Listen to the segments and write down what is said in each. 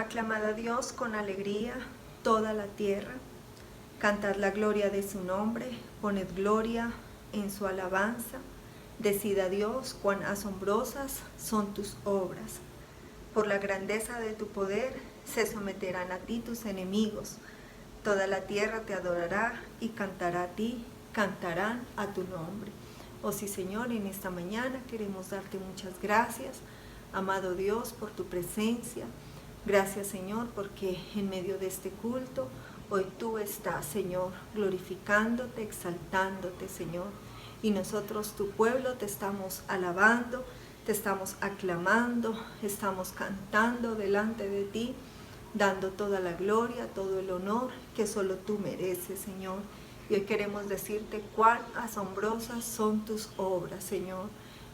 Aclamad a Dios con alegría toda la tierra, cantad la gloria de su nombre, poned gloria en su alabanza, decid a Dios cuán asombrosas son tus obras. Por la grandeza de tu poder se someterán a ti tus enemigos, toda la tierra te adorará y cantará a ti, cantarán a tu nombre. Oh sí, Señor, en esta mañana queremos darte muchas gracias, amado Dios, por tu presencia. Gracias, Señor, porque en medio de este culto, hoy tú estás, Señor, glorificándote, exaltándote, Señor. Y nosotros, tu pueblo, te estamos alabando, te estamos aclamando, estamos cantando delante de ti, dando toda la gloria, todo el honor que solo tú mereces, Señor. Y hoy queremos decirte cuán asombrosas son tus obras, Señor.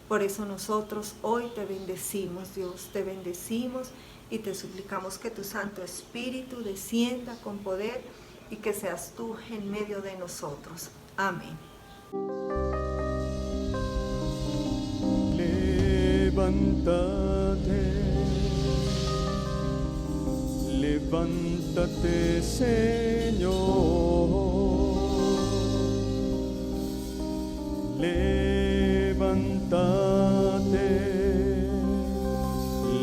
Por eso nosotros hoy te bendecimos, Dios, te bendecimos y te suplicamos que tu Santo Espíritu descienda con poder y que seas tú en medio de nosotros. Amén. Levántate, Señor.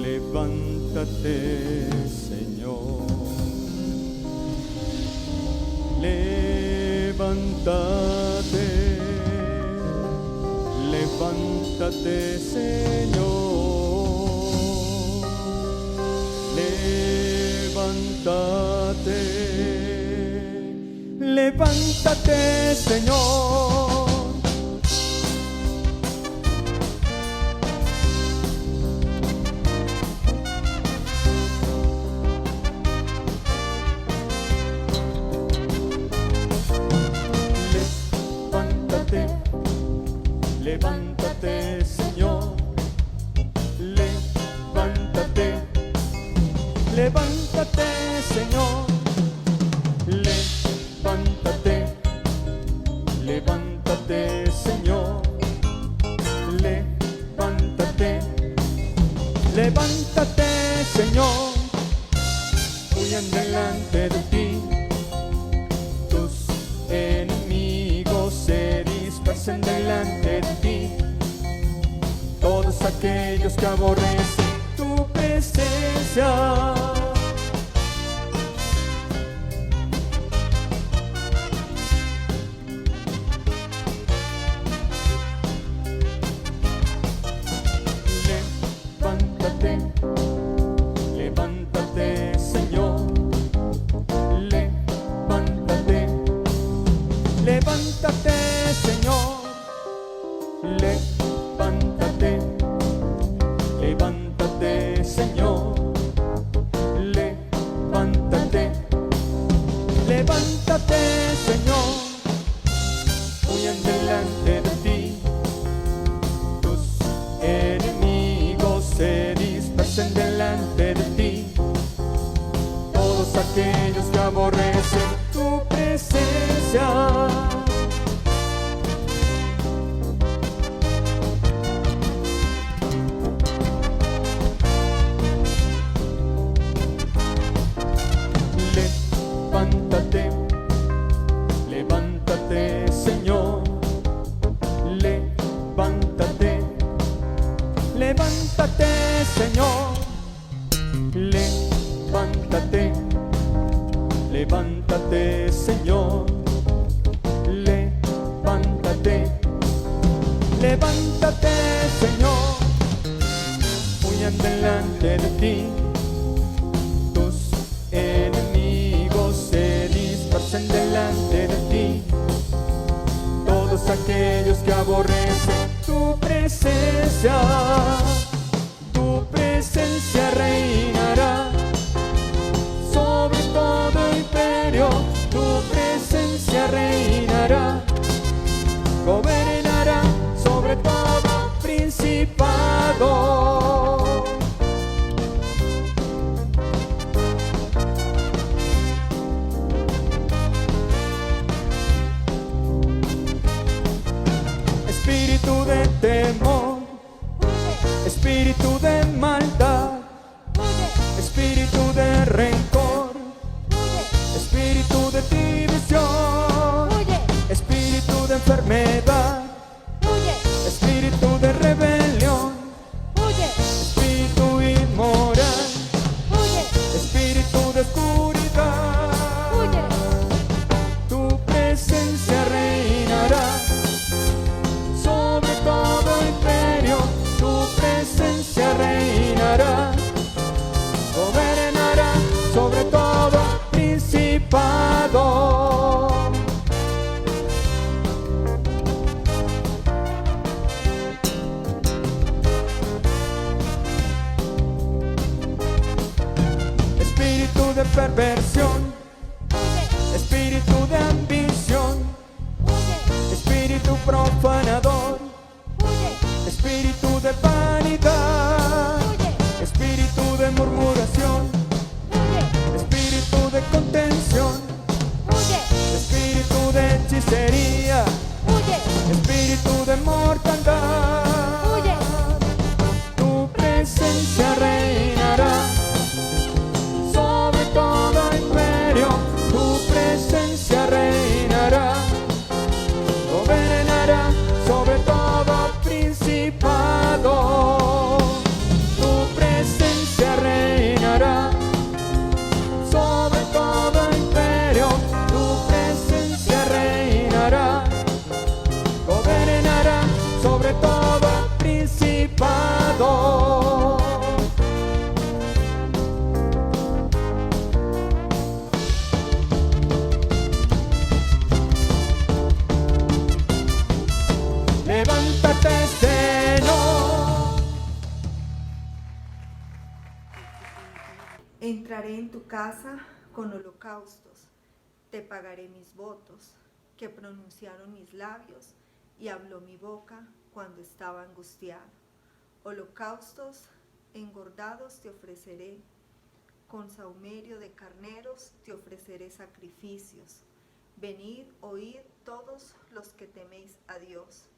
Levántate, Señor. Levántate, levántate, Señor. Levántate, levántate, Señor. Levántate, Señor, levántate, levántate, Señor, levántate, levántate, Señor, levántate, levántate, Señor, huyan delante de ti, tus enemigos se dispersen delante de ti, todos aquellos que aborrecen tu presencia. Levántate, levántate, Señor, levántate, levántate, Señor, levántate, levántate, Señor, levántate, levántate, Señor, huyan delante de ti, tus enemigos se dispersen delante de ti, todos aquellos que aborrecen tu presencia. Levántate, levántate, Señor, levántate, levántate, Señor, levántate, levántate, Señor, levántate, levántate, Señor, huyan delante de ti, tus enemigos se dispersen delante de ti, todos aquellos que aborrecen tu presencia. Tu presencia reinará sobre todo imperio, tu presencia reinará, gobernará sobre todo principado. Espíritu de temor, perversión, espíritu de ambición, espíritu profanador, espíritu de vanidad, espíritu de murmuración, espíritu de contención, espíritu de hechicería, espíritu de mortandad. Tu presencia reinará sobre todo imperio, tu presencia reinará, gobernará sobre todo principado. Tu presencia reinará sobre todo imperio, tu presencia reinará, gobernará sobre todo principado. Levántate, Señor. Entraré en tu casa con holocaustos, te pagaré mis votos, que pronunciaron mis labios y habló mi boca cuando estaba angustiado. Holocaustos engordados te ofreceré, con sahumerio de carneros te ofreceré sacrificios. Venid, oíd todos los que teméis a Dios,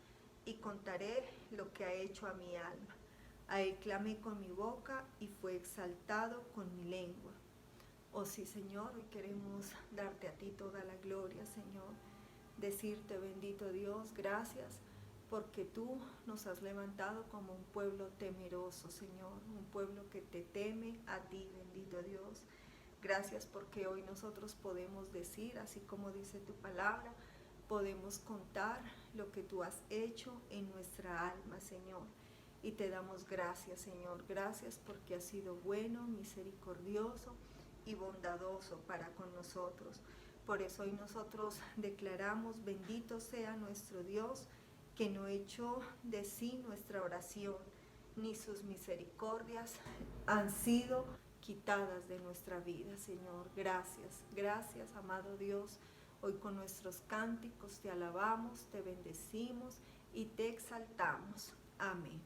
y contaré lo que ha hecho a mi alma. A él clamé con mi boca y fue exaltado con mi lengua. Oh sí, Señor, hoy queremos darte a ti toda la gloria, Señor. Decirte, bendito Dios, gracias porque tú nos has levantado como un pueblo temeroso, Señor, un pueblo que te teme a ti, bendito Dios. Gracias porque hoy nosotros podemos decir, así como dice tu palabra, podemos contar lo que tú has hecho en nuestra alma, Señor. Y te damos gracias, Señor. Gracias porque has sido bueno, misericordioso y bondadoso para con nosotros. Por eso hoy nosotros declaramos, bendito sea nuestro Dios, que no echó de sí nuestra oración, ni sus misericordias han sido quitadas de nuestra vida, Señor. Gracias, gracias, amado Dios. Hoy con nuestros cánticos te alabamos, te bendecimos y te exaltamos. Amén.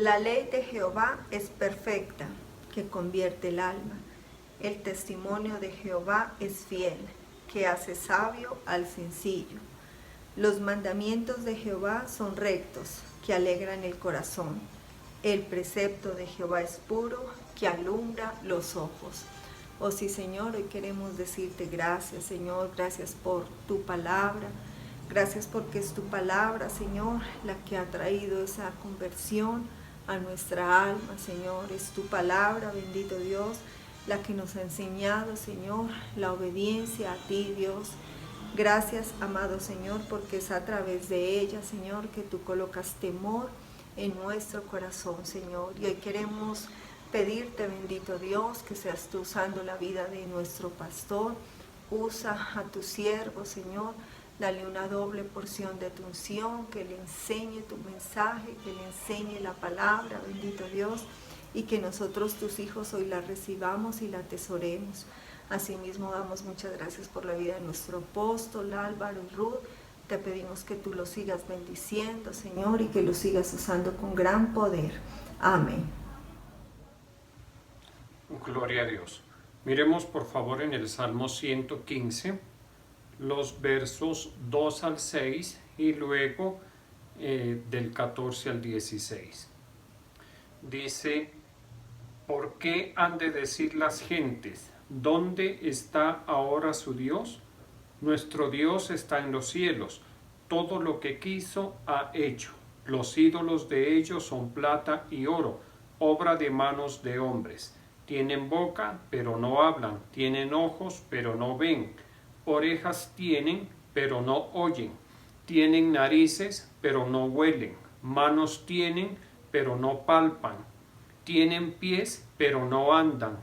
La ley de Jehová es perfecta, que convierte el alma. El testimonio de Jehová es fiel, que hace sabio al sencillo. Los mandamientos de Jehová son rectos, que alegran el corazón. El precepto de Jehová es puro, que alumbra los ojos. Oh sí, Señor, hoy queremos decirte gracias, Señor, gracias por tu palabra. Gracias porque es tu palabra, Señor, la que ha traído esa conversión a nuestra alma, Señor. Es tu palabra, bendito Dios, la que nos ha enseñado, Señor, la obediencia a ti, Dios. Gracias, amado Señor, porque es a través de ella, Señor, que tú colocas temor en nuestro corazón, Señor. Y hoy queremos pedirte, bendito Dios, que seas tú usando la vida de nuestro pastor. Usa a tu siervo, Señor. Dale una doble porción de tu unción, que le enseñe tu mensaje, que le enseñe la palabra, bendito Dios, y que nosotros, tus hijos, hoy la recibamos y la atesoremos. Asimismo, damos muchas gracias por la vida de nuestro apóstol Álvaro y Ruth. Te pedimos que tú lo sigas bendiciendo, Señor, y que lo sigas usando con gran poder. Amén. Gloria a Dios. Miremos por favor en el Salmo 115. Los versos 2 al 6 y luego del 14 al 16. Dice: ¿por qué han de decir las gentes, ¿dónde está ahora su Dios? Nuestro Dios está en los cielos, todo lo que quiso ha hecho. Los ídolos de ellos son plata y oro, obra de manos de hombres. Tienen boca, pero no hablan, tienen ojos, pero no ven. Orejas tienen, pero no oyen. Tienen narices, pero no huelen. Manos tienen, pero no palpan. Tienen pies, pero no andan.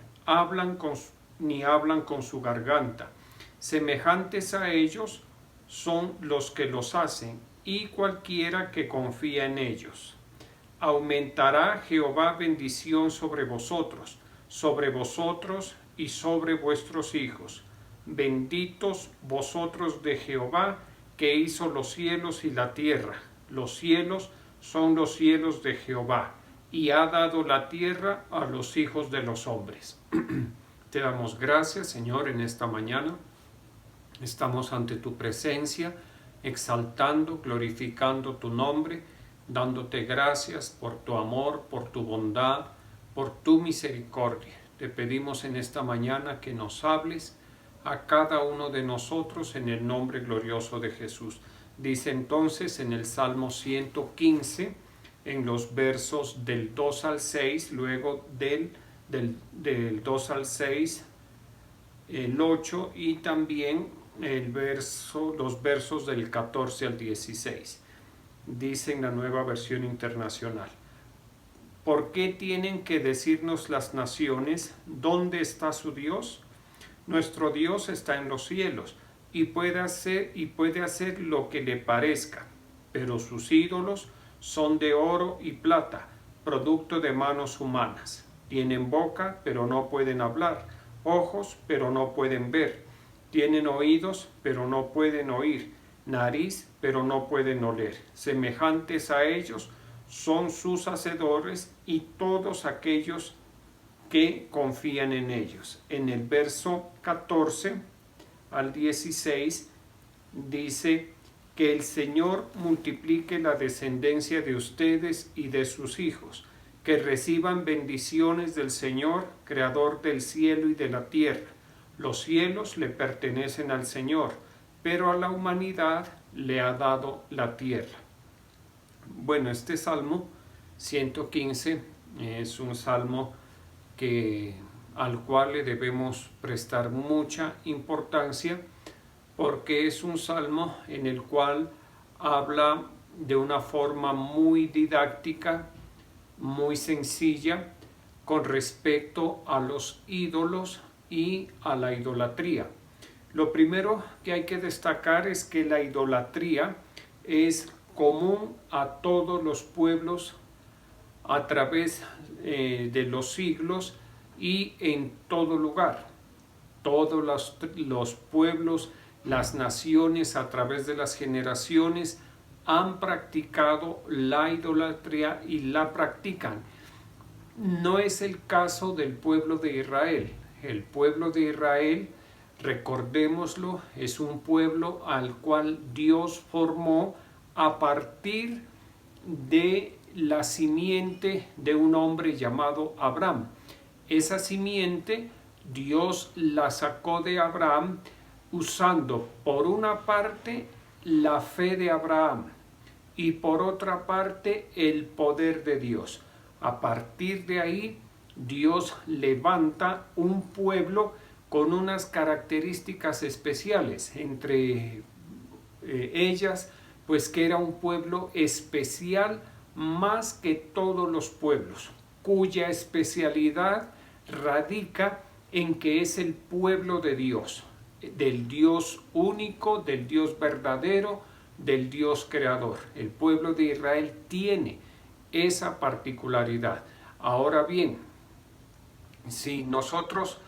Ni hablan con su garganta. Semejantes a ellos son los que los hacen, y cualquiera que confía en ellos. Aumentará Jehová bendición sobre vosotros y sobre vuestros hijos. Benditos vosotros de Jehová, que hizo los cielos y la tierra. Los cielos son los cielos de Jehová, y ha dado la tierra a los hijos de los hombres. Te damos gracias, Señor, en esta mañana. Estamos ante tu presencia, exaltando, glorificando tu nombre, dándote gracias por tu amor, por tu bondad, por tu misericordia. Te pedimos en esta mañana que nos hables a cada uno de nosotros en el nombre glorioso de Jesús. Dice entonces en el Salmo 115, en los versos del 2 al 6, luego del 2 al 6, el 8 y también los versos del 14 al 16. Dice en la Nueva Versión Internacional: ¿por qué tienen que decirnos las naciones, ¿dónde está su Dios? Nuestro Dios está en los cielos y puede hacer lo que le parezca, pero sus ídolos son de oro y plata, producto de manos humanas. Tienen boca, pero no pueden hablar, ojos, pero no pueden ver. Tienen oídos, pero no pueden oír, nariz, pero no pueden oler. Semejantes a ellos son sus hacedores y todos aquellos que confían en ellos. En el verso 14 al 16 dice: que el Señor multiplique la descendencia de ustedes y de sus hijos, que reciban bendiciones del Señor, creador del cielo y de la tierra. Los cielos le pertenecen al Señor, pero a la humanidad le ha dado la tierra. Bueno, este Salmo 115 es un salmo al cual le debemos prestar mucha importancia, porque es un salmo en el cual habla de una forma muy didáctica, muy sencilla, con respecto a los ídolos y a la idolatría. Lo primero que hay que destacar es que la idolatría es común a todos los pueblos a través de los siglos y en todo lugar. Todos los pueblos, las naciones a través de las generaciones han practicado la idolatría y la practican. No es el caso del pueblo de Israel. El pueblo de Israel, recordémoslo, es un pueblo al cual Dios formó a partir de la simiente de un hombre llamado Abraham. Esa simiente Dios la sacó de Abraham usando por una parte la fe de Abraham y por otra parte el poder de Dios. A partir de ahí Dios levanta un pueblo con unas características especiales, entre ellas pues que era un pueblo especial más que todos los pueblos, cuya especialidad radica en que es el pueblo de Dios, del Dios único, del Dios verdadero, del Dios creador. El pueblo de Israel tiene esa particularidad. Ahora bien, si nosotros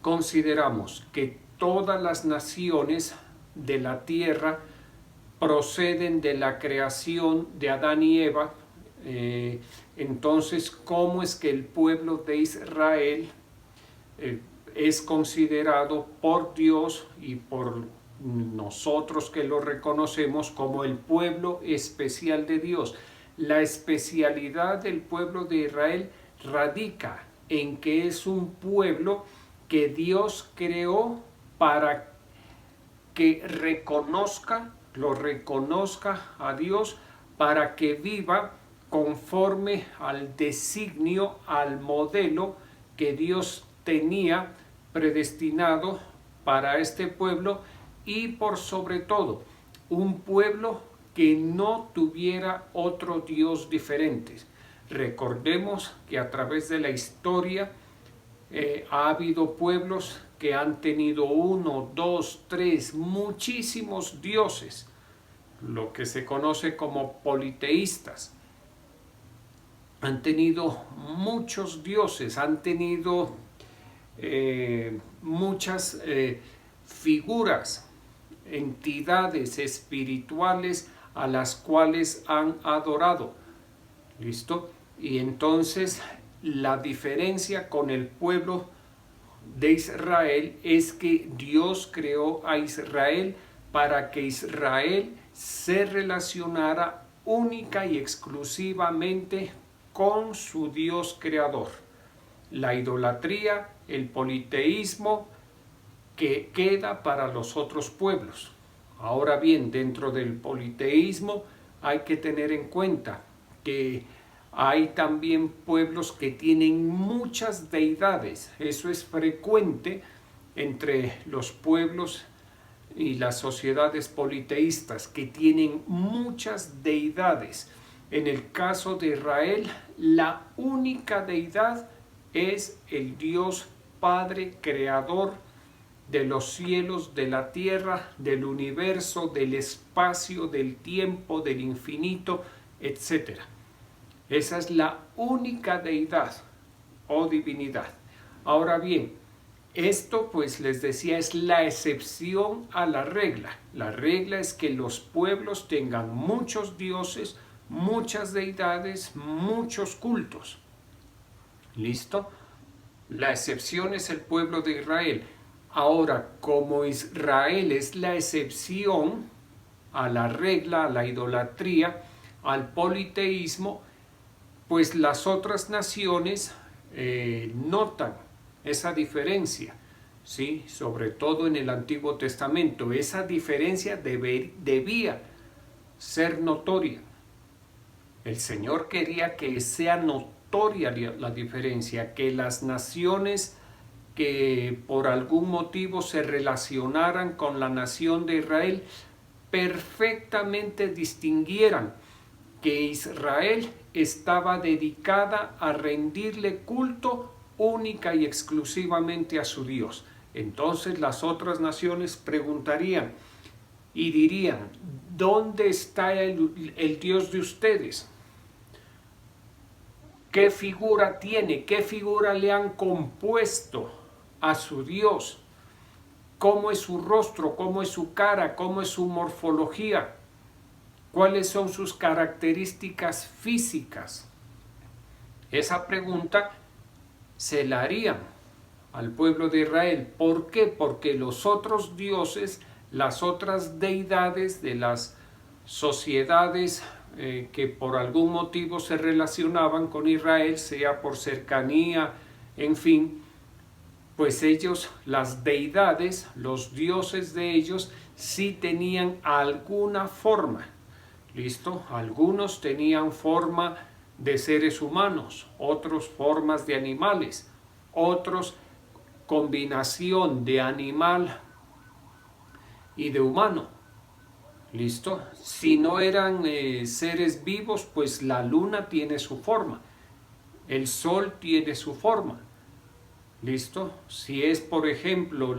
consideramos que todas las naciones de la tierra proceden de la creación de Adán y Eva, entonces, ¿cómo es que el pueblo de Israel es considerado por Dios y por nosotros que lo reconocemos como el pueblo especial de Dios? La especialidad del pueblo de Israel radica en que es un pueblo que Dios creó para que lo reconozca a Dios, para que viva conforme al designio, al modelo que Dios tenía predestinado para este pueblo, y por sobre todo un pueblo que no tuviera otro Dios diferente. Recordemos que a través de la historia ha habido pueblos que han tenido 1, 2, 3, muchísimos dioses, lo que se conoce como politeístas. Han tenido muchos dioses, han tenido muchas figuras, entidades espirituales a las cuales han adorado. ¿Listo? Y entonces la diferencia con el pueblo de Israel es que Dios creó a Israel para que Israel se relacionara única y exclusivamente con su Dios creador. La idolatría, el politeísmo, que queda para los otros pueblos. Ahora bien, dentro del politeísmo hay que tener en cuenta que hay también pueblos que tienen muchas deidades. Eso es frecuente entre los pueblos y las sociedades politeístas, que tienen muchas deidades. En el caso de Israel, la única deidad es el Dios Padre Creador de los cielos, de la tierra, del universo, del espacio, del tiempo, del infinito, etc. Esa es la única deidad o divinidad. Ahora bien, esto pues les decía es la excepción a la regla. La regla es que los pueblos tengan muchos dioses, muchas deidades, muchos cultos. ¿Listo? La excepción es el pueblo de Israel. Ahora, como Israel es la excepción a la regla, a la idolatría, al politeísmo, pues las otras naciones notan esa diferencia, ¿sí? Sobre todo en el Antiguo Testamento. Esa diferencia debía ser notoria. El Señor quería que sea notoria la diferencia, que las naciones que por algún motivo se relacionaran con la nación de Israel perfectamente distinguieran que Israel estaba dedicada a rendirle culto única y exclusivamente a su Dios. Entonces las otras naciones preguntarían y dirían: ¿dónde está el Dios de ustedes? ¿Qué figura tiene? ¿Qué figura le han compuesto a su Dios? ¿Cómo es su rostro? ¿Cómo es su cara? ¿Cómo es su morfología? ¿Cuáles son sus características físicas? Esa pregunta se la harían al pueblo de Israel. ¿Por qué? Porque los otros dioses, las otras deidades de las sociedades que por algún motivo se relacionaban con Israel, sea por cercanía, en fin, pues ellos, las deidades, los dioses de ellos, sí tenían alguna forma. ¿Listo? Algunos tenían forma de seres humanos, otros formas de animales, otros combinación de animal y de humano. ¿Listo? Si no eran seres vivos, pues la luna tiene su forma, el sol tiene su forma. ¿Listo? Si es, por ejemplo,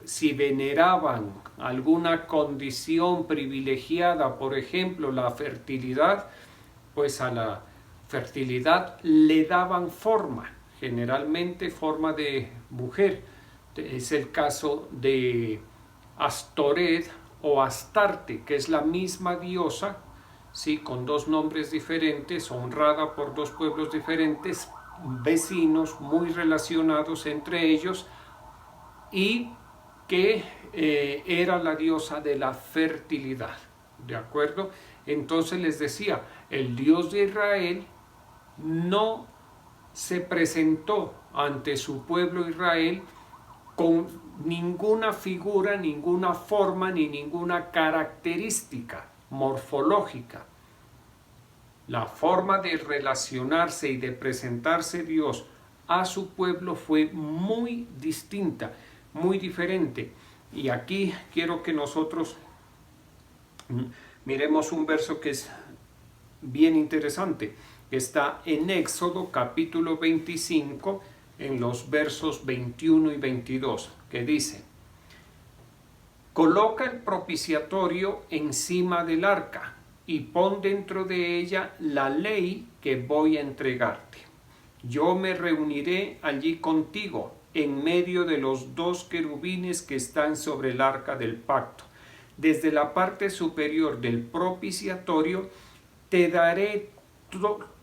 si veneraban alguna condición privilegiada, por ejemplo, la fertilidad, pues a la fertilidad le daban forma, generalmente forma de mujer. Es el caso de Astoret o Astarte, que es la misma diosa, ¿sí? Con dos nombres diferentes, honrada por dos pueblos diferentes, vecinos, muy relacionados entre ellos, y que era la diosa de la fertilidad, ¿de acuerdo? Entonces les decía, el Dios de Israel no se presentó ante su pueblo Israel con ninguna figura, ninguna forma, ni ninguna característica morfológica. La forma de relacionarse y de presentarse Dios a su pueblo fue muy distinta, muy diferente. Y aquí quiero que nosotros miremos un verso que es bien interesante. Está en Éxodo capítulo 25, en los versos 21 y 22, que dice: coloca el propiciatorio encima del arca y pon dentro de ella la ley que voy a entregarte. Yo me reuniré allí contigo en medio de los dos querubines que están sobre el arca del pacto. Desde la parte superior del propiciatorio te daré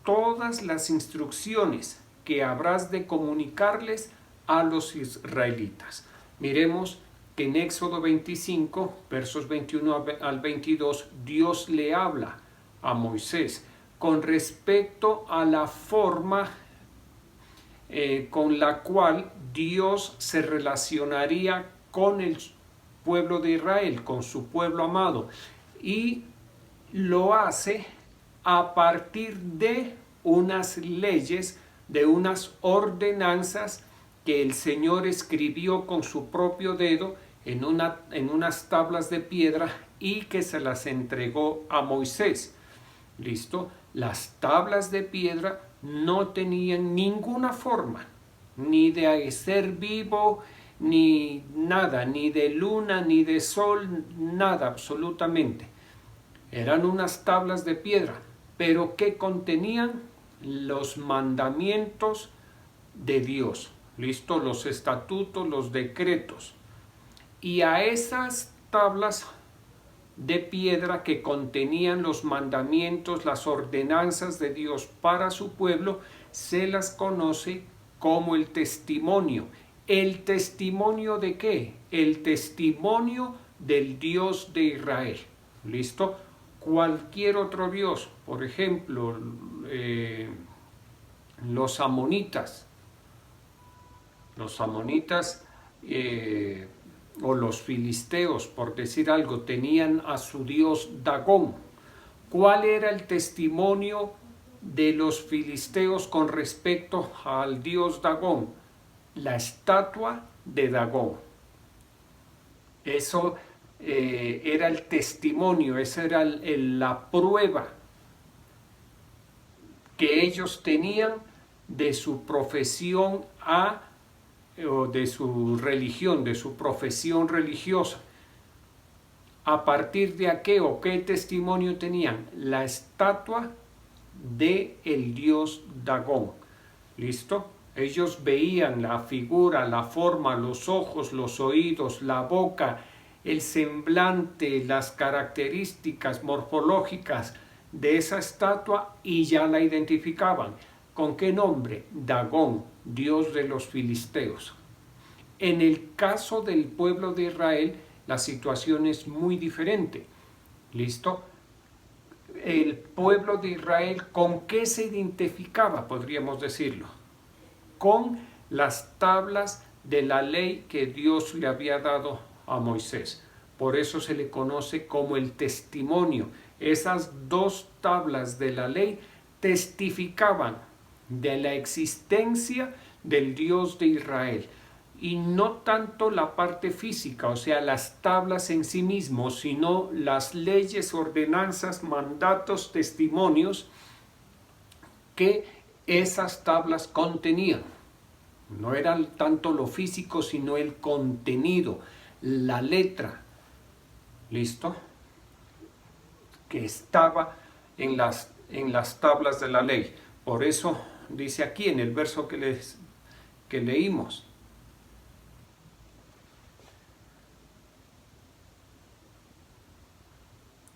todas las instrucciones que habrás de comunicarles a los israelitas. Miremos que en Éxodo 25, versos 21 al 22, Dios le habla a Moisés con respecto a la forma con la cual Dios se relacionaría con el pueblo de Israel, con su pueblo amado, y lo hace a partir de unas leyes, de unas ordenanzas que el Señor escribió con su propio dedo en unas tablas de piedra y que se las entregó a Moisés. ¿Listo? Las tablas de piedra no tenían ninguna forma, ni de ser vivo, ni nada, ni de luna, ni de sol, nada absolutamente. Eran unas tablas de piedra, pero que contenían los mandamientos de Dios, ¿listo? Los estatutos, los decretos. Y a esas tablas de piedra que contenían los mandamientos, las ordenanzas de Dios para su pueblo, se las conoce como el testimonio. ¿El testimonio de qué? El testimonio del Dios de Israel. ¿Listo? Cualquier otro Dios, por ejemplo, los amonitas o los filisteos, por decir algo, tenían a su dios Dagón. ¿Cuál era el testimonio de los filisteos con respecto al dios Dagón? La estatua de Dagón. Eso era el testimonio, esa era la prueba que ellos tenían de su profesión o de su religión, de su profesión religiosa. ¿A partir de qué o qué testimonio tenían? La estatua de el dios Dagón. ¿Listo? Ellos veían la figura, la forma, los ojos, los oídos, la boca, el semblante, las características morfológicas de esa estatua y ya la identificaban. ¿Con qué nombre? Dagón, dios de los filisteos. En el caso del pueblo de Israel, la situación es muy diferente. ¿Listo? El pueblo de Israel, ¿con qué se identificaba? Podríamos decirlo. Con las tablas de la ley que Dios le había dado a Moisés. Por eso se le conoce como el testimonio. Esas 2 tablas de la ley testificaban de la existencia del Dios de Israel. Y no tanto la parte física, o sea, las tablas en sí mismos, sino las leyes, ordenanzas, mandatos, testimonios que esas tablas contenían. No era tanto lo físico, sino el contenido, la letra, ¿listo? Que estaba en las tablas de la ley. Por eso dice aquí en el verso que leímos.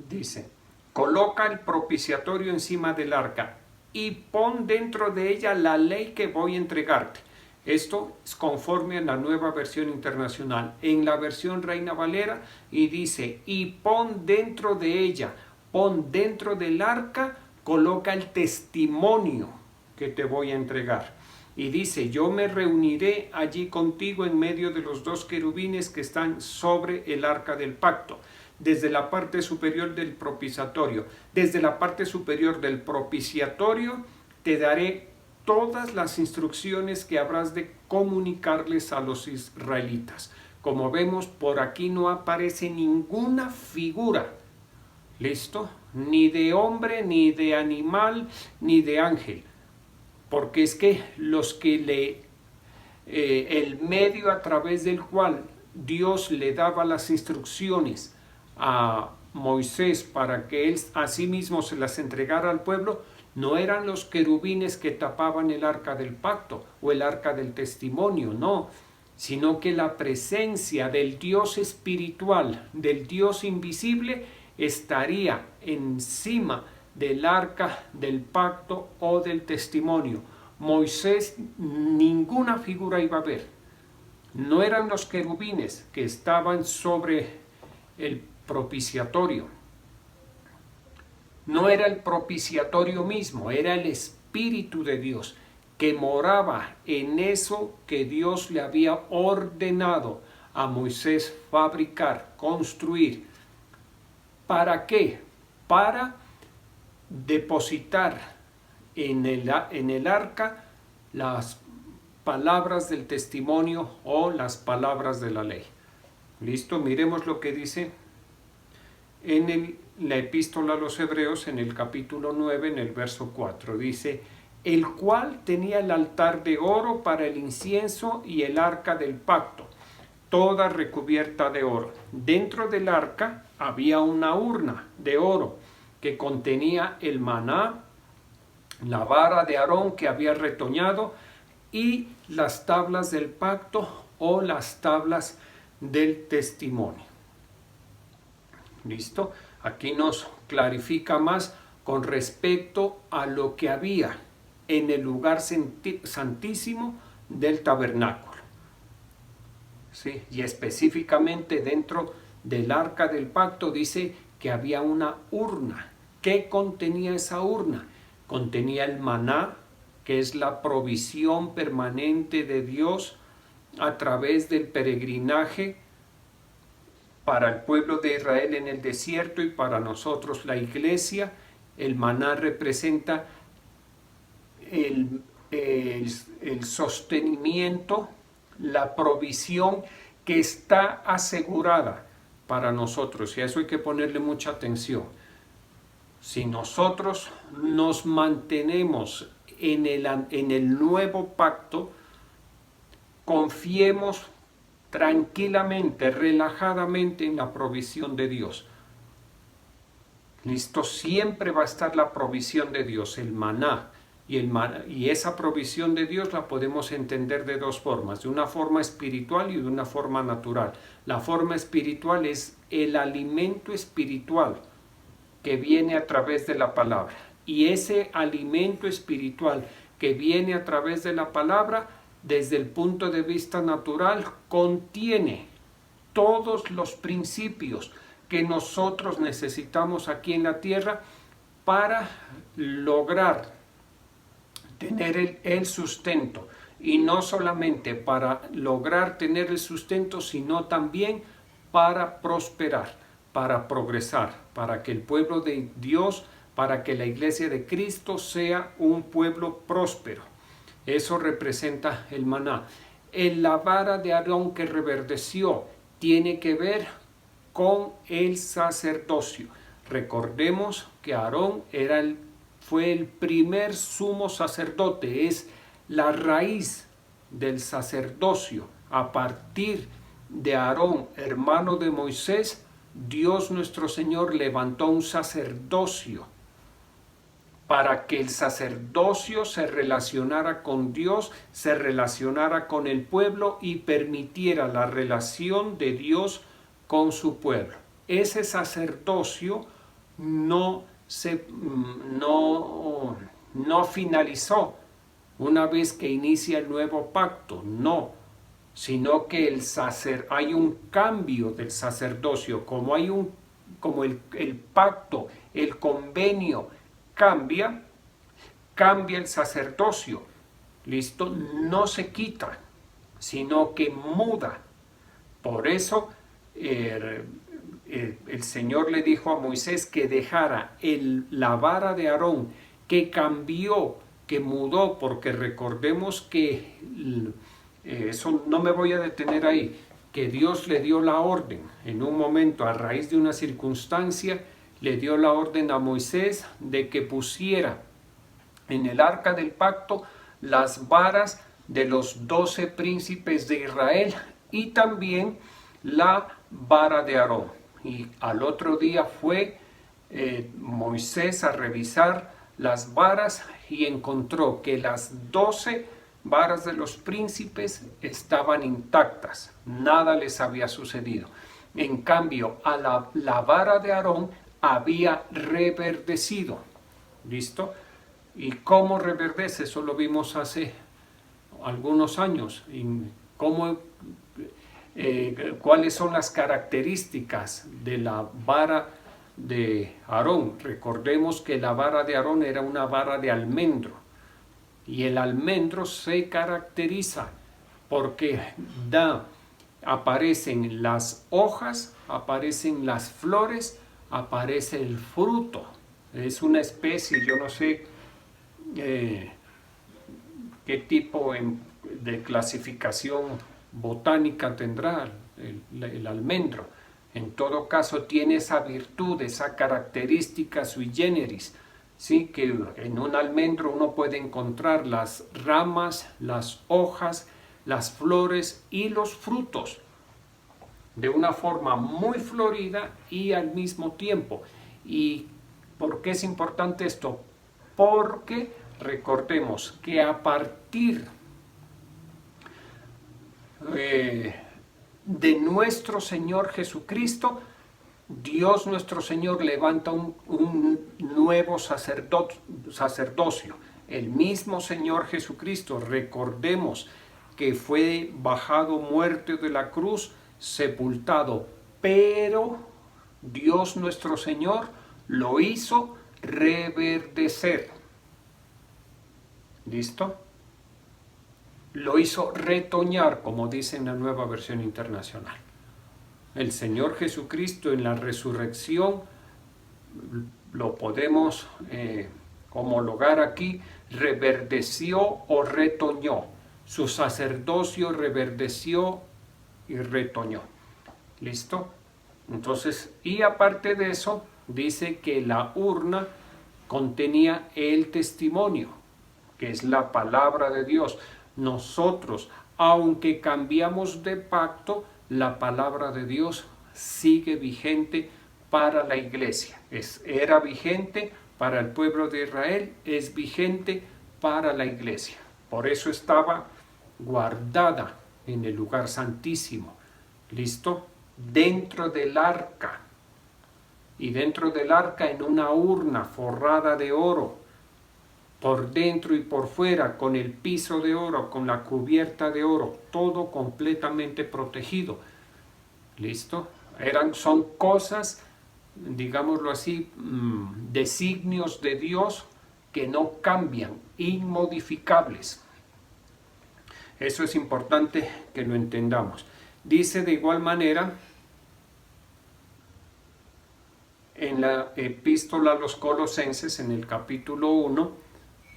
Dice, coloca el propiciatorio encima del arca y pon dentro de ella la ley que voy a entregarte. Esto es conforme a la Nueva Versión Internacional. En la versión Reina Valera y dice, y pon dentro de ella, pon dentro del arca, coloca el testimonio que te voy a entregar. Y dice, yo me reuniré allí contigo en medio de los 2 querubines que están sobre el arca del pacto. Desde la parte superior del propiciatorio. Desde la parte superior del propiciatorio te daré todas las instrucciones que habrás de comunicarles a los israelitas. Como vemos, por aquí no aparece ninguna figura, ¿listo? Ni de hombre, ni de animal, ni de ángel. Porque es que el medio a través del cual Dios le daba las instrucciones a Moisés para que él a sí mismo se las entregara al pueblo, no eran los querubines que tapaban el arca del pacto o el arca del testimonio, no, sino que la presencia del Dios espiritual, del Dios invisible, estaría encima del arca del pacto o del testimonio. Moisés ninguna figura iba a ver. No eran los querubines que estaban sobre el propiciatorio. No era el propiciatorio mismo, era el Espíritu de Dios que moraba en eso que Dios le había ordenado a Moisés fabricar, construir. ¿Para qué? Para depositar en el arca las palabras del testimonio o las palabras de la ley. ¿Listo? Miremos lo que dice en la epístola a los Hebreos, en el capítulo 9, en el verso 4. Dice, el cual tenía el altar de oro para el incienso y el arca del pacto, toda recubierta de oro. Dentro del arca había una urna de oro que contenía el maná, la vara de Aarón que había retoñado y las tablas del pacto o las tablas del testimonio. ¿Listo? Aquí nos clarifica más con respecto a lo que había en el lugar santísimo del tabernáculo. ¿Sí? Y específicamente dentro del arca del pacto dice que había una urna. ¿Qué contenía esa urna? Contenía el maná, que es la provisión permanente de Dios a través del peregrinaje para el pueblo de Israel en el desierto y para nosotros la iglesia. El maná representa el sostenimiento, la provisión que está asegurada para nosotros, y a eso hay que ponerle mucha atención. Si nosotros nos mantenemos en el nuevo pacto, confiemos tranquilamente, relajadamente en la provisión de Dios. ¿Listo? Siempre va a estar la provisión de Dios, el maná, Y esa provisión de Dios la podemos entender de dos formas, de una forma espiritual y de una forma natural. La forma espiritual es el alimento espiritual que viene a través de la palabra. Y ese alimento espiritual que viene a través de la palabra, desde el punto de vista natural, contiene todos los principios que nosotros necesitamos aquí en la tierra para lograr tener el sustento, y no solamente para lograr tener el sustento, sino también para prosperar, para progresar, para que el pueblo de Dios, para que la iglesia de Cristo sea un pueblo próspero. Eso representa el maná. La vara de Aarón que reverdeció tiene que ver con el sacerdocio. Recordemos que Aarón fue el primer sumo sacerdote, es la raíz del sacerdocio. A partir de Aarón, hermano de Moisés, Dios nuestro Señor levantó un sacerdocio para que el sacerdocio se relacionara con Dios, se relacionara con el pueblo y permitiera la relación de Dios con su pueblo. Ese sacerdocio no finalizó una vez que inicia el nuevo pacto, no, sino que hay un cambio del sacerdocio, como el pacto, el convenio cambia el sacerdocio, ¿listo? No se quita, sino que muda. Por eso el Señor le dijo a Moisés que dejara la vara de Aarón, que cambió, que mudó, porque recordemos que, eso no me voy a detener ahí, que Dios le dio la orden en un momento a raíz de una circunstancia, le dio la orden a Moisés de que pusiera en el arca del pacto las varas de los 12 príncipes de Israel y también la vara de Aarón. Y al otro día fue Moisés a revisar las varas y encontró que las 12 varas de los príncipes estaban intactas, nada les había sucedido. En cambio, a la vara de Aarón había reverdecido. ¿Listo? ¿Y cómo reverdece? Eso lo vimos hace algunos años. Y ¿cuáles son las características de la vara de Aarón? Recordemos que la vara de Aarón era una vara de almendro. Y el almendro se caracteriza porque aparecen las hojas, aparecen las flores, aparece el fruto. Es una especie, yo no sé qué tipo de clasificación botánica tendrá el almendro. En todo caso tiene esa virtud, esa característica sui generis, ¿sí? Que en un almendro uno puede encontrar las ramas, las hojas, las flores y los frutos de una forma muy florida y al mismo tiempo. ¿Y por qué es importante esto? Porque recordemos que a partir de nuestro Señor Jesucristo, Dios nuestro Señor levanta un nuevo sacerdocio. El mismo Señor Jesucristo, recordemos que fue bajado muerto de la cruz, sepultado, pero Dios nuestro Señor lo hizo reverdecer. ¿Listo? Lo hizo retoñar, como dice en la Nueva Versión Internacional. El Señor Jesucristo en la resurrección, lo podemos homologar aquí, reverdeció o retoñó. Su sacerdocio reverdeció y retoñó. ¿Listo? Entonces, y aparte de eso, dice que la urna contenía el testimonio, que es la palabra de Dios. Nosotros, aunque cambiamos de pacto, la palabra de Dios sigue vigente para la iglesia. Era vigente para el pueblo de Israel, es vigente para la iglesia. Por eso estaba guardada en el lugar santísimo. ¿Listo? Dentro del arca. Y dentro del arca en una urna forrada de oro. Por dentro y por fuera, con el piso de oro, con la cubierta de oro. Todo completamente protegido. ¿Listo? Son cosas, digámoslo así, designios de Dios que no cambian, inmodificables. Eso es importante que lo entendamos. Dice de igual manera en la epístola a los Colosenses, en el capítulo 1,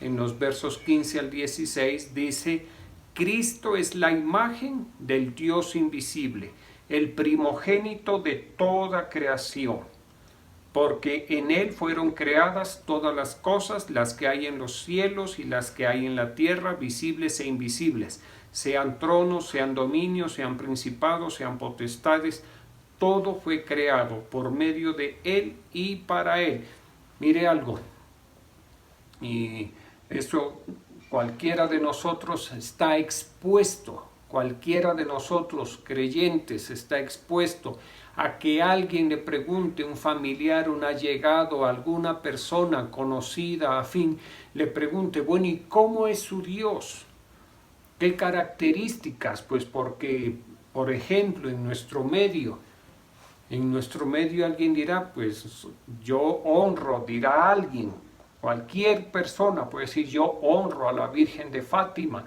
en los versos 15 al 16, dice: Cristo es la imagen del Dios invisible, el primogénito de toda creación, porque en Él fueron creadas todas las cosas, las que hay en los cielos y las que hay en la tierra, visibles e invisibles, sean tronos, sean dominios, sean principados, sean potestades, todo fue creado por medio de Él y para Él. Mire algo, y eso cualquiera de nosotros está expuesto. Cualquiera de nosotros creyentes está expuesto a que alguien le pregunte, un familiar, un allegado, alguna persona conocida, afín, le pregunte, bueno, ¿y cómo es su Dios? ¿Qué características? Pues porque, por ejemplo, en nuestro medio alguien dirá, pues yo honro, dirá alguien, cualquier persona puede decir, yo honro a la Virgen de Fátima.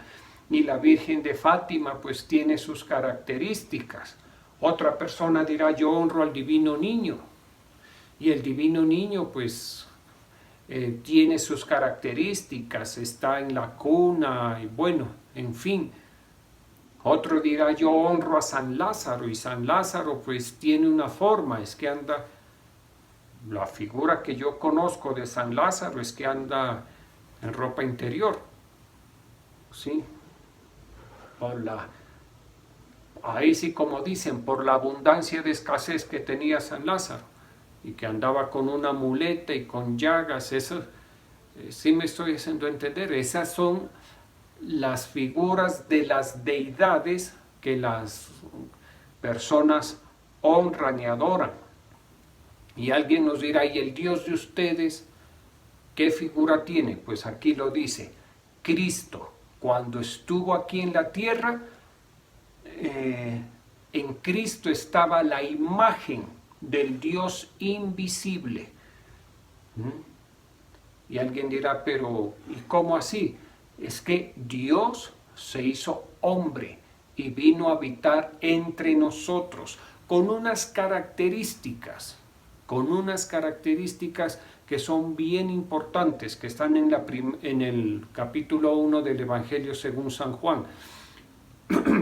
Y la Virgen de Fátima pues tiene sus características. Otra persona dirá, yo honro al Divino Niño. Y el Divino Niño pues tiene sus características, está en la cuna, y bueno, en fin. Otro dirá, yo honro a San Lázaro, y San Lázaro pues tiene una forma, es que anda, la figura que yo conozco de San Lázaro es que anda en ropa interior, ¿sí? Ahí sí, como dicen, por la abundancia de escasez que tenía San Lázaro y que andaba con una muleta y con llagas. Eso sí me estoy haciendo entender. Esas son las figuras de las deidades que las personas honran y adoran. Y alguien nos dirá, ¿y el Dios de ustedes qué figura tiene? Pues aquí lo dice, Cristo. Cuando estuvo aquí en la tierra, en Cristo estaba la imagen del Dios invisible. Y alguien dirá, pero ¿y cómo así? Es que Dios se hizo hombre y vino a habitar entre nosotros con unas características que son bien importantes, que están en el capítulo 1 del Evangelio según San Juan.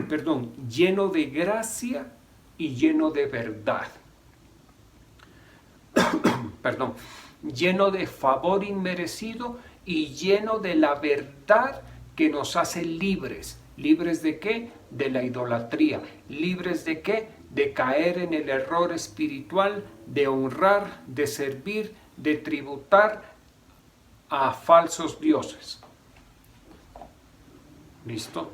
Perdón, lleno de gracia y lleno de verdad. Perdón, lleno de favor inmerecido y lleno de la verdad que nos hace libres. ¿Libres de qué? De la idolatría. ¿Libres de qué? De caer en el error espiritual, de honrar, de servir, de tributar a falsos dioses. ¿Listo?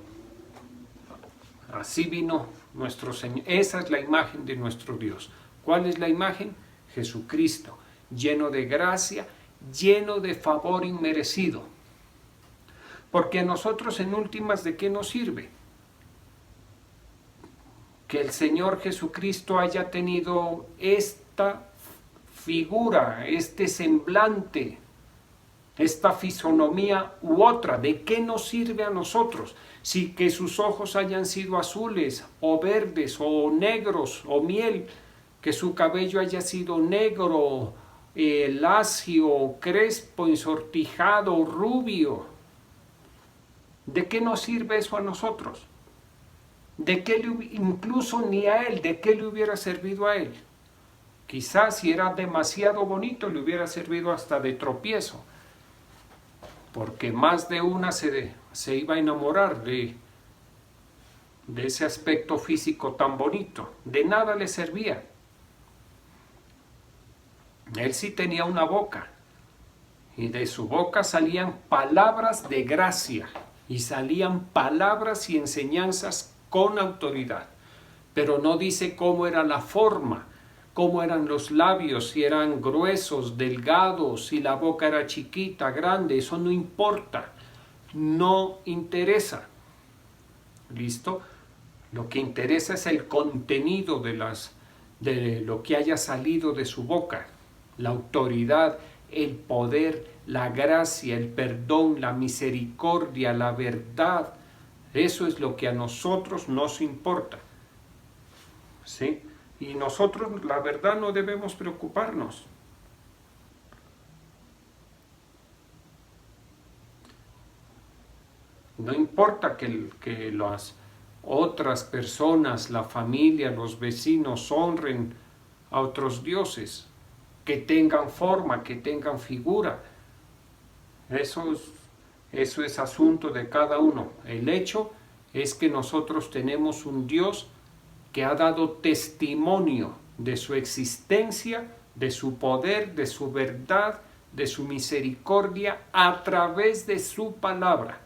Así vino nuestro Señor. Esa es la imagen de nuestro Dios. ¿Cuál es la imagen? Jesucristo, lleno de gracia, lleno de favor inmerecido. Porque a nosotros en últimas, ¿de qué nos sirve? Que el Señor Jesucristo haya tenido esta figura, este semblante, esta fisonomía u otra. ¿De qué nos sirve a nosotros? Si que sus ojos hayan sido azules o verdes o negros o miel, que su cabello haya sido negro, lacio, crespo, ensortijado, rubio. ¿De qué nos sirve eso a nosotros? ¿De qué incluso ni a él, de qué le hubiera servido a él? Quizás si era demasiado bonito le hubiera servido hasta de tropiezo, porque más de una se iba a enamorar de ese aspecto físico tan bonito. De nada le servía. Él sí tenía una boca Y de su boca salían palabras de gracia y salían palabras y enseñanzas con autoridad. Pero no dice cómo era la forma, cómo eran los labios, si eran gruesos, delgados, si la boca era chiquita, grande, eso no importa, no interesa. ¿Listo? Lo que interesa es el contenido de lo que haya salido de su boca, la autoridad, el poder, la gracia, el perdón, la misericordia, la verdad. Eso es lo que a nosotros nos importa. ¿Sí? Y nosotros, la verdad, no debemos preocuparnos. No importa que las otras personas, la familia, los vecinos honren a otros dioses, que tengan forma, que tengan figura. Eso es asunto de cada uno. El hecho es que nosotros tenemos un Dios que ha dado testimonio de su existencia, de su poder, de su verdad, de su misericordia a través de su palabra.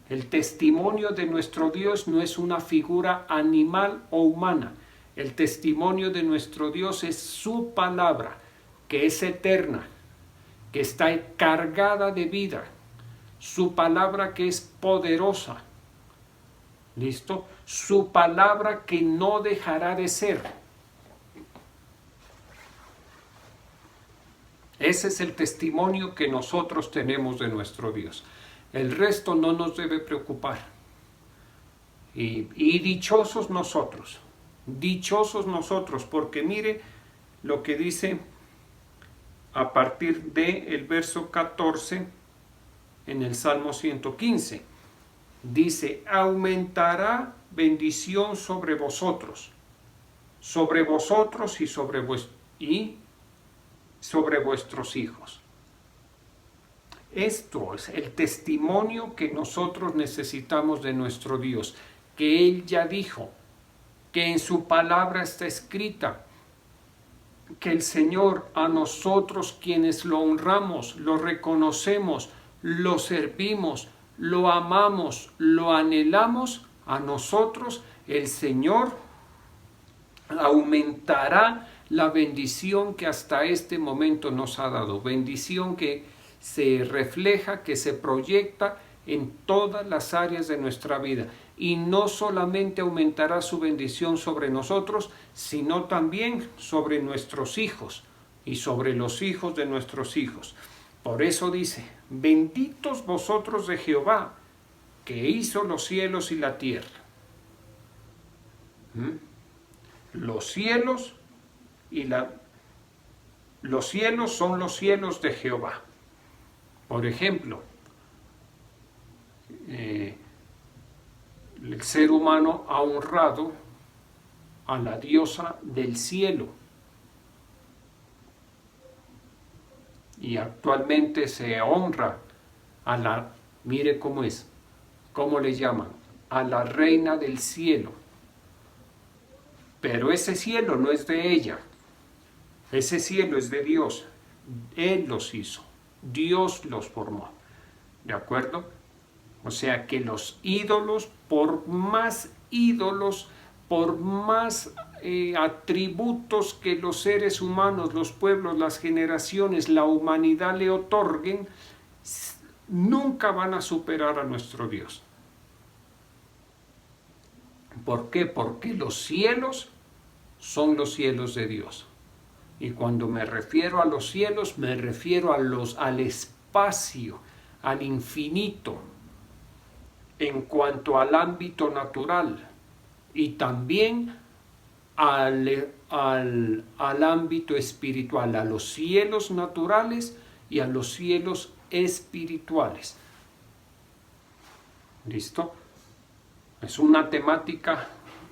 El testimonio de nuestro Dios no es una figura animal o humana. El testimonio de nuestro Dios es su palabra, que es eterna, que está cargada de vida. Su palabra que es poderosa. ¿Listo? Su palabra que no dejará de ser. Ese es el testimonio que nosotros tenemos de nuestro Dios. El resto no nos debe preocupar. Y dichosos nosotros, porque mire lo que dice a partir del verso 14 en el Salmo 115. Dice, aumentará bendición sobre vosotros y sobre vuestros hijos. Esto es el testimonio que nosotros necesitamos de nuestro Dios, que Él ya dijo, que en su palabra está escrita, que el Señor a nosotros quienes lo honramos, lo reconocemos, lo servimos, lo amamos, lo anhelamos, a nosotros el Señor aumentará la bendición que hasta este momento nos ha dado, bendición que se refleja, que se proyecta en todas las áreas de nuestra vida. Y no solamente aumentará su bendición sobre nosotros, sino también sobre nuestros hijos y sobre los hijos de nuestros hijos. Por eso dice, benditos vosotros de Jehová, que hizo los cielos y la tierra. Los cielos son los cielos de Jehová. Por ejemplo, el ser humano ha honrado a la diosa del cielo y actualmente se honra a mire cómo es, cómo le llaman, a la reina del cielo. Pero ese cielo no es de ella, ese cielo es de Dios. Él los hizo, Dios los formó, ¿de acuerdo? O sea que los ídolos, por más atributos que los seres humanos, los pueblos, las generaciones, la humanidad le otorguen, nunca van a superar a nuestro Dios. ¿Por qué? Porque los cielos son los cielos de Dios. Y cuando me refiero a los cielos, me refiero al espacio, al infinito, en cuanto al ámbito natural, y también al ámbito espiritual, a los cielos naturales y a los cielos espirituales. ¿Listo? Es una temática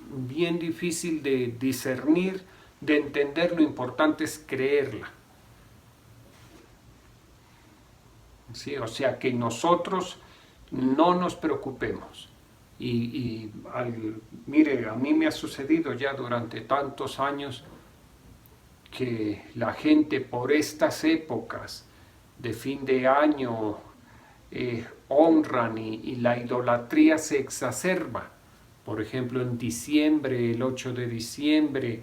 bien difícil de discernir, de entender. Lo importante es creerla. ¿Sí? O sea que nosotros no nos preocupemos. Mire, a mí me ha sucedido ya durante tantos años que la gente por estas épocas de fin de año honran y la idolatría se exacerba. Por ejemplo, en diciembre, el 8 de diciembre,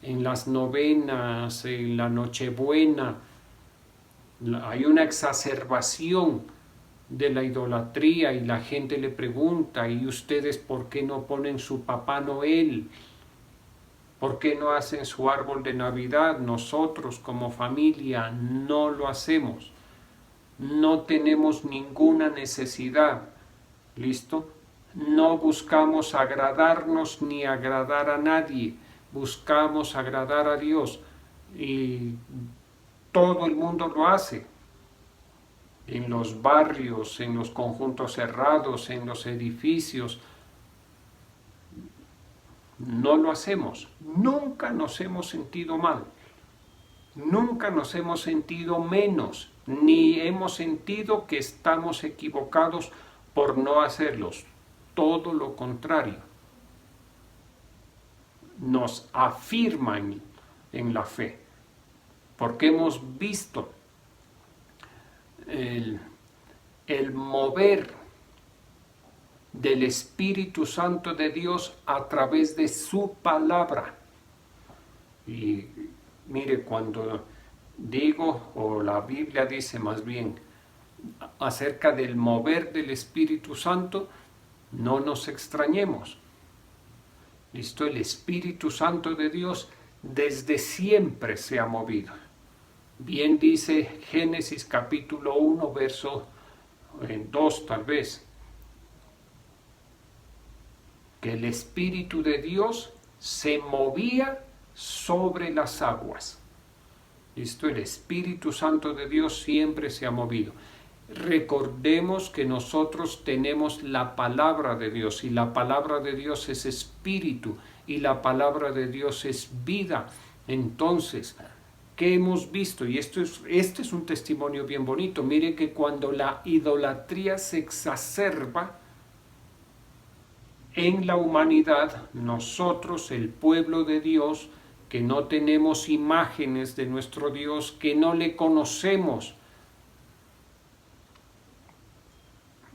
en las novenas, en la Nochebuena, hay una exacerbación de la idolatría y la gente le pregunta, ¿y ustedes por qué no ponen su Papá Noel? ¿Por qué no hacen su árbol de Navidad? Nosotros como familia no lo hacemos. No tenemos ninguna necesidad. ¿Listo? No buscamos agradarnos ni agradar a nadie. Buscamos agradar a Dios. Y todo el mundo lo hace. En los barrios, en los conjuntos cerrados, en los edificios. No lo hacemos. Nunca nos hemos sentido mal. Nunca nos hemos sentido menos, ni hemos sentido que estamos equivocados por no hacerlos. Todo lo contrario. Nos afirman en la fe, porque hemos visto el mover del Espíritu Santo de Dios a través de su palabra. Y mire, cuando digo, o la Biblia dice más bien, acerca del mover del Espíritu Santo, no nos extrañemos. ¿Listo? El Espíritu Santo de Dios desde siempre se ha movido. Bien dice Génesis capítulo 1, verso 2 tal vez, que el Espíritu de Dios se movía sobre las aguas. ¿Listo? El Espíritu Santo de Dios siempre se ha movido. Recordemos que nosotros tenemos la palabra de Dios, y la palabra de Dios es espíritu, y la palabra de Dios es vida. Entonces, ¿qué hemos visto? Y este es un testimonio bien bonito. Mire que cuando la idolatría se exacerba en la humanidad, nosotros, el pueblo de Dios, que no tenemos imágenes de nuestro Dios, que no le conocemos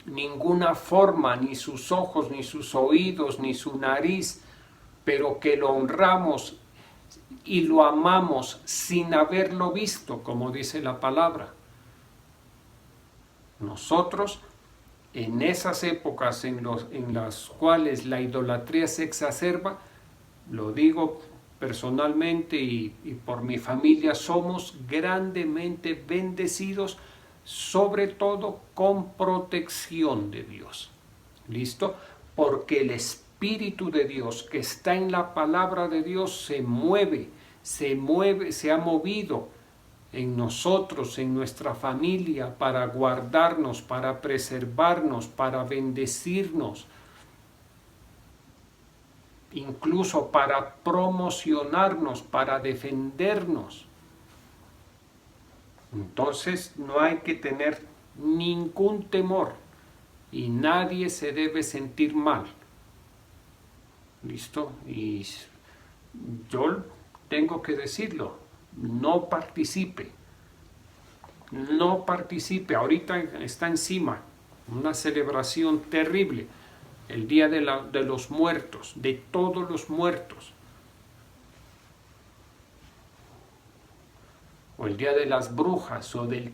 ninguna forma, ni sus ojos, ni sus oídos, ni su nariz, pero que lo honramos y lo amamos sin haberlo visto, como dice la palabra. Nosotros, en esas épocas en las cuales la idolatría se exacerba, lo digo personalmente y por mi familia, somos grandemente bendecidos, sobre todo con protección de Dios. ¿Listo? Porque el Espíritu de Dios que está en la palabra de Dios se mueve, se ha movido en nosotros, en nuestra familia, para guardarnos, para preservarnos, para bendecirnos, incluso para promocionarnos, para defendernos. Entonces no hay que tener ningún temor y nadie se debe sentir mal. ¿Listo? Y yo tengo que decirlo, no participe. No participe. Ahorita está encima una celebración terrible, el Día de los Muertos, de todos los muertos. O el Día de las Brujas, o de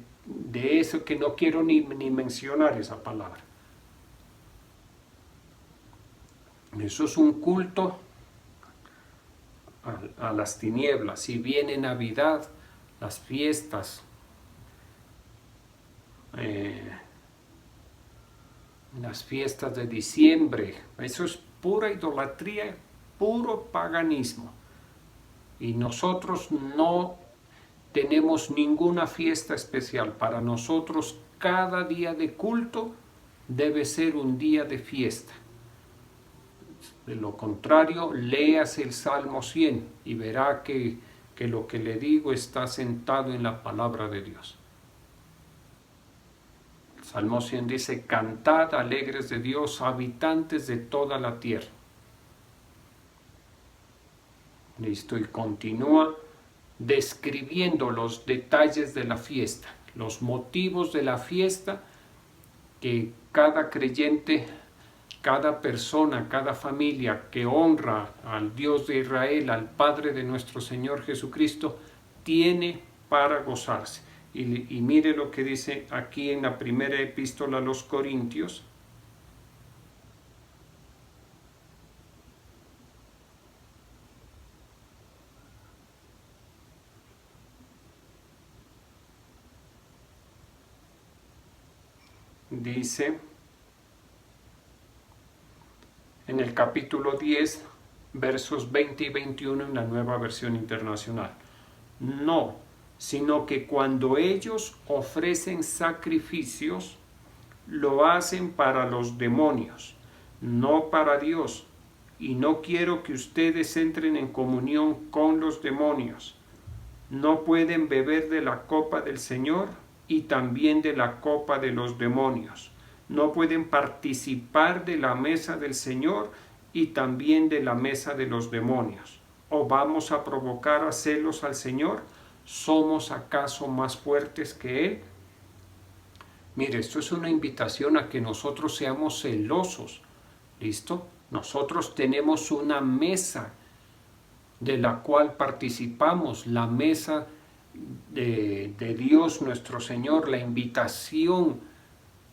eso que no quiero ni mencionar esa palabra. Eso es un culto a las tinieblas. Si viene Navidad, las fiestas, las fiestas de diciembre, eso es pura idolatría, puro paganismo. Y nosotros no tenemos ninguna fiesta especial. Para nosotros cada día de culto debe ser un día de fiesta. De lo contrario, léase el Salmo 100 y verá que lo que le digo está sentado en la palabra de Dios. El Salmo 100 dice: cantad alegres de Dios, habitantes de toda la tierra. Listo, y continúa describiendo los detalles de la fiesta. los motivos de la fiesta, que cada creyente, cada persona, cada familia que honra al Dios de Israel, al Padre de nuestro Señor Jesucristo, tiene para gozarse. Y mire lo que dice aquí en la primera epístola a los Corintios. Dice en el capítulo 10, versos 20 y 21 en la Nueva Versión Internacional. No, sino que cuando ellos ofrecen sacrificios, lo hacen para los demonios, no para Dios. Y no quiero que ustedes entren en comunión con los demonios. No pueden beber de la copa del Señor y también de la copa de los demonios. No pueden participar de la mesa del Señor y también de la mesa de los demonios. ¿O vamos a provocar a celos al Señor? ¿Somos acaso más fuertes que Él? Mire, esto es una invitación a que nosotros seamos celosos. ¿Listo? Nosotros tenemos una mesa de la cual participamos, la mesa de Dios nuestro Señor, la invitación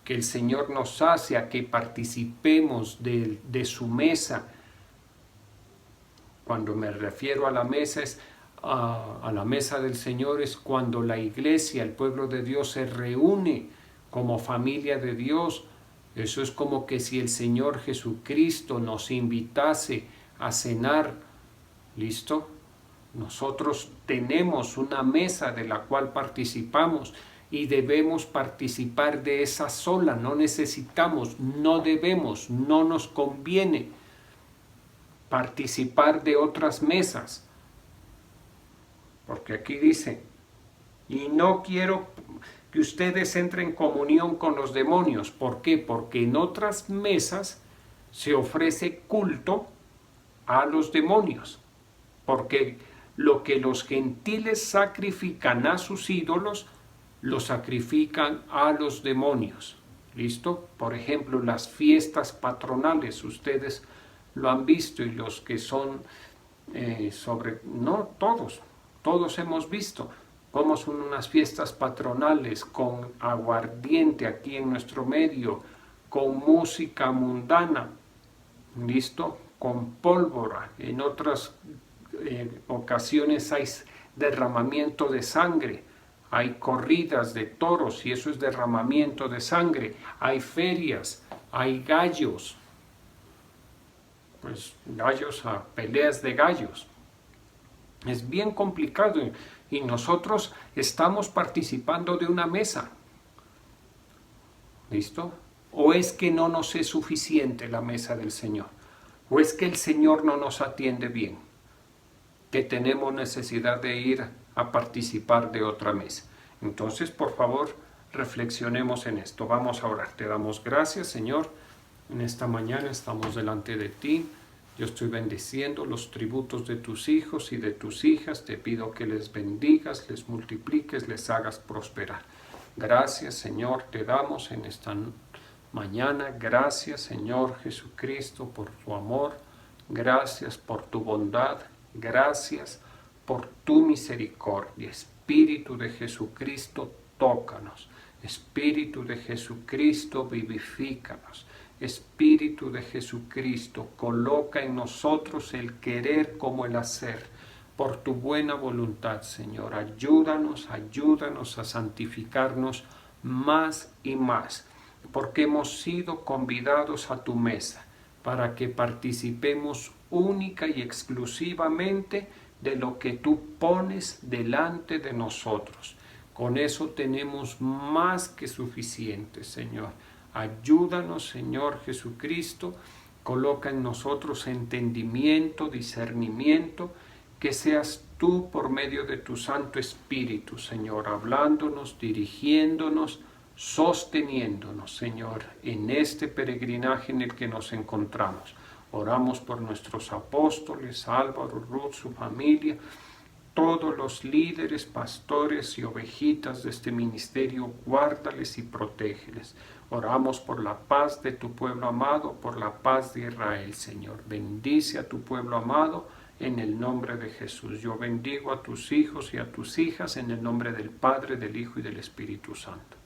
que el Señor nos hace a que participemos de su mesa. Cuando me refiero a la mesa a la mesa del Señor, es cuando la iglesia, el pueblo de Dios, se reúne como familia de Dios. Eso es como que si el Señor Jesucristo nos invitase a cenar. ¿Listo? Nosotros tenemos una mesa de la cual participamos y debemos participar de esa sola. No necesitamos, no debemos, no nos conviene participar de otras mesas. Porque aquí dice, y no quiero que ustedes entren en comunión con los demonios. ¿Por qué? Porque en otras mesas se ofrece culto a los demonios. Porque lo que los gentiles sacrifican a sus ídolos, lo sacrifican a los demonios. ¿Listo? Por ejemplo, las fiestas patronales, ustedes lo han visto, y los que son no todos hemos visto cómo son unas fiestas patronales con aguardiente aquí en nuestro medio, con música mundana, ¿listo? Con pólvora. En otras ocasiones hay derramamiento de sangre, hay corridas de toros y eso es derramamiento de sangre, hay ferias, hay gallos, a peleas de gallos. Es bien complicado y nosotros estamos participando de una mesa. ¿Listo? ¿O es que no nos es suficiente la mesa del Señor? ¿O es que el Señor no nos atiende bien? Que tenemos necesidad de ir a participar de otra mesa. Entonces, por favor, reflexionemos en esto. Vamos a orar. Te damos gracias, Señor. En esta mañana estamos delante de ti. Yo estoy bendiciendo los tributos de tus hijos y de tus hijas. Te pido que les bendigas, les multipliques, les hagas prosperar. Gracias, Señor, te damos en esta mañana. Gracias, Señor Jesucristo, por tu amor. Gracias por tu bondad. Gracias por tu misericordia. Espíritu de Jesucristo, tócanos. Espíritu de Jesucristo, vivifícanos. Espíritu de Jesucristo, coloca en nosotros el querer como el hacer, por tu buena voluntad, Señor. Ayúdanos a santificarnos más y más, porque hemos sido convidados a tu mesa, para que participemos única y exclusivamente de lo que tú pones delante de nosotros. Con eso tenemos más que suficiente, Señor. Ayúdanos, Señor Jesucristo, coloca en nosotros entendimiento, discernimiento, que seas tú por medio de tu Santo Espíritu, Señor, hablándonos, dirigiéndonos, sosteniéndonos, Señor, en este peregrinaje en el que nos encontramos. Oramos por nuestros apóstoles, Álvaro, Ruth, su familia, todos los líderes, pastores y ovejitas de este ministerio, guárdales y protégeles. Oramos por la paz de tu pueblo amado, por la paz de Israel, Señor. Bendice a tu pueblo amado en el nombre de Jesús. Yo bendigo a tus hijos y a tus hijas en el nombre del Padre, del Hijo y del Espíritu Santo.